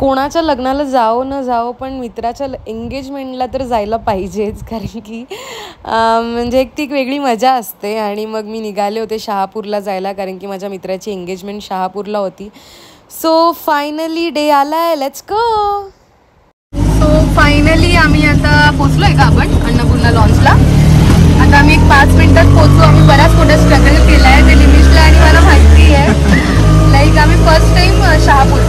कोणाच्या लग्नाला जाओ न जाओ पण मित्राच्या एंगेजमेंटला तर जायला पाहिजेच, कारण की म्हणजे ती एक वेगळी मजा असते. आणि मग मी निघाले होते शहापूरला जायला, कारण की माझ्या मित्राची एंगेजमेंट शहापूरला होती. सो फायनली डे आला आहे, लेट्स गो. सो फायनली आम्ही आता पोचलो आहे का आपण अन्नपूर्णा लॉन्चला. आता आम्ही एक 5 मिनिटात पोचू. आम्ही बऱ्याच मोठा स्ट्रगल केला आहे ते निमिषला आणि मला माहिती आहे. लाईक आम्ही फर्स्ट टाइम शहापूर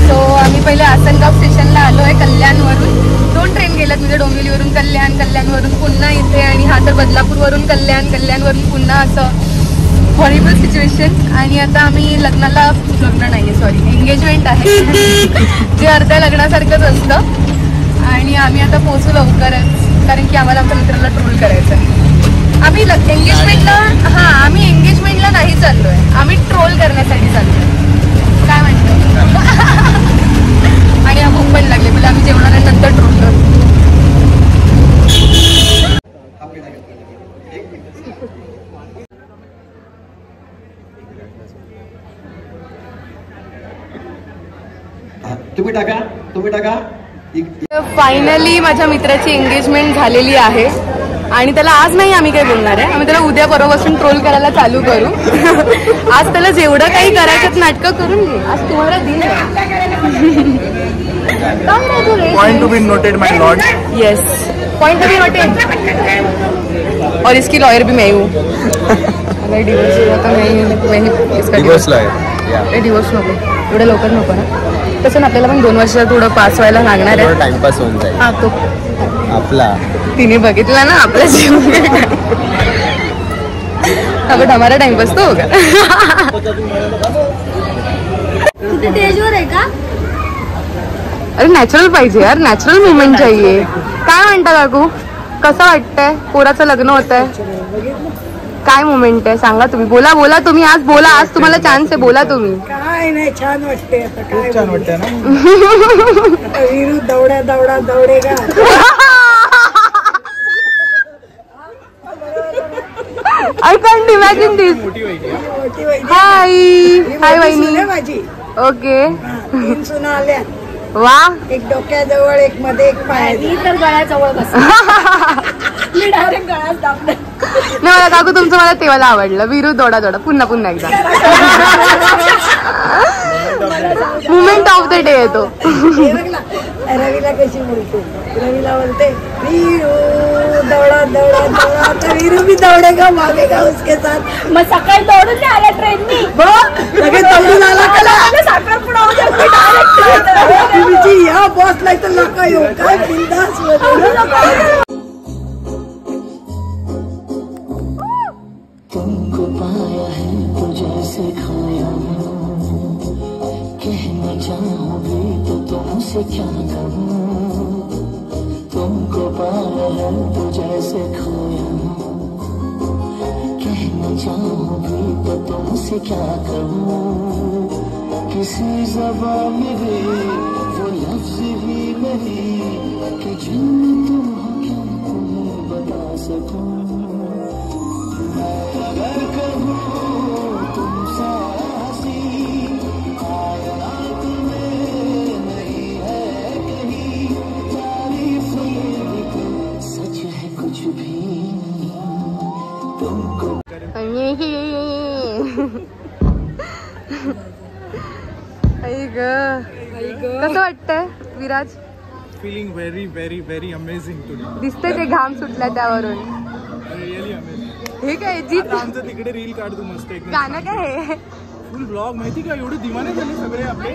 सो आम्ही पहिले आसनगाव स्टेशनला आलो आहे कल्याणवरून. 2 ट्रेन गेल्यात म्हणजे डोंबिवलीवरून कल्याण, कल्याणवरून पुन्हा इथे, आणि हा तर बदलापूरवरून कल्याण, कल्याणवरून पुन्हा, असं हॉरिबल सिच्युएशन. आणि आता आम्ही लग्न नाही सॉरी एंगेजमेंट आहे जे अर्ध्या लग्नासारखंच असतं. आणि आम्ही आता पोहोचू लवकरच, कारण की आम्हाला आमच्या मित्राला ट्रोल करायचं आहे. आम्ही एंगेजमेंटला नाही चाललोय, आम्ही ट्रोल करण्यासाठी चाललोय. काय म्हणतो? आणि हा भूक पण लागले, म्हणजे आम्ही जेवणानंतर ट्रोल करू. तुम्ही टाका. फायनली माझ्या मित्राची एंगेजमेंट झालेली आहे आणि त्याला आज नाही आम्ही काही बोलणार आहे. आम्ही त्याला उद्या परवापासून ट्रोल करायला चालू करू. आज त्याला जेवढं काही करायचं नाटकं करून घे. आज तुम्हाला दिन point to be noted my Lord. Yes, point to be noted. और इसकी लॉयर भी मैं हूँ. अगर डिवोर्स हुआ तो मैं इसका डिवोर्स नको, एवढं लवकर नको ना. तसं आपल्याला पण 2 वर्षात थोडं पास व्हायला लागणार आहे. टाइमपास होऊन जाईल. हा तो आपला तिने बघितला ना आपला जीवन. अब हमारा टाइमपास तो होगा. स्टेजवर आहे का? अरे नॅचरल पाहिजे यार, नॅचरल मुवमेंट चाहिए. काय म्हणता काकू, कसं वाटतंय? पोराचं लग्न होत आहे, काय मुवमेंट आहे सांगा तुम्ही. बोला तुम्ही, आज बोला, आज तुम्हाला चान्स आहे, बोला तुम्ही. काय नाही, छान वाटते. आता काय छान वाटतंय ना. Veeru दौडेगा. I can't imagine this. हाय वहिनी. ओके, 3 सुना आल्या. वा, एक डोक्याजवळ, एक मध्ये, एक पायाजवळ. तर गळ्याजवळ बस. मी डायरेक्ट गळ्यात दाबले. नाही मला काकू तुमचं मला तेव्हाला आवडलं. विरू दोडा पुन्हा एकदा. मुमेंट ऑफ द डे आहे तो. रवीला कशी बोलते, रवीला बोलते वीरू दौड़ा, तर वीरू भी दौड़ेगा, भागेगा उसके साथ. मग सकाळी दौडून आला ट्रेननी, लगेच दौडून आला साखरपुडा या बॉस नाही तर लोक येऊ काय बिंदास. तुमको पाया है तो जैसे खाया हूँ, कहना चाहूँगी तो तुमसे क्या कहूँ. तुमको पाया है तो जैसे खोया हूँ, कहना चाहूँगी तो तुमसे क्या कहूँ. किसी ज़बान में भी वो लफ्ज़ भी नहीं कि जिन तुम हो क्या तुम्हें बता सकूँ. अगर कहूँ तुम सासी कायनात में नहीं है कहीं, तारीफ ये भी सच है कुछ भी तुमको. कसं वाटतंय Viraj? Feeling very very very amazing today. दिसतंय ते घाम सुटला त्यावरून. Really amazing. हे काय जीत आमचं तिकडे रील काढतो मस्त एक गाणं काय हे फुल ब्लॉग माहिती का. एवढे दिवाने झाले सगळे आपले.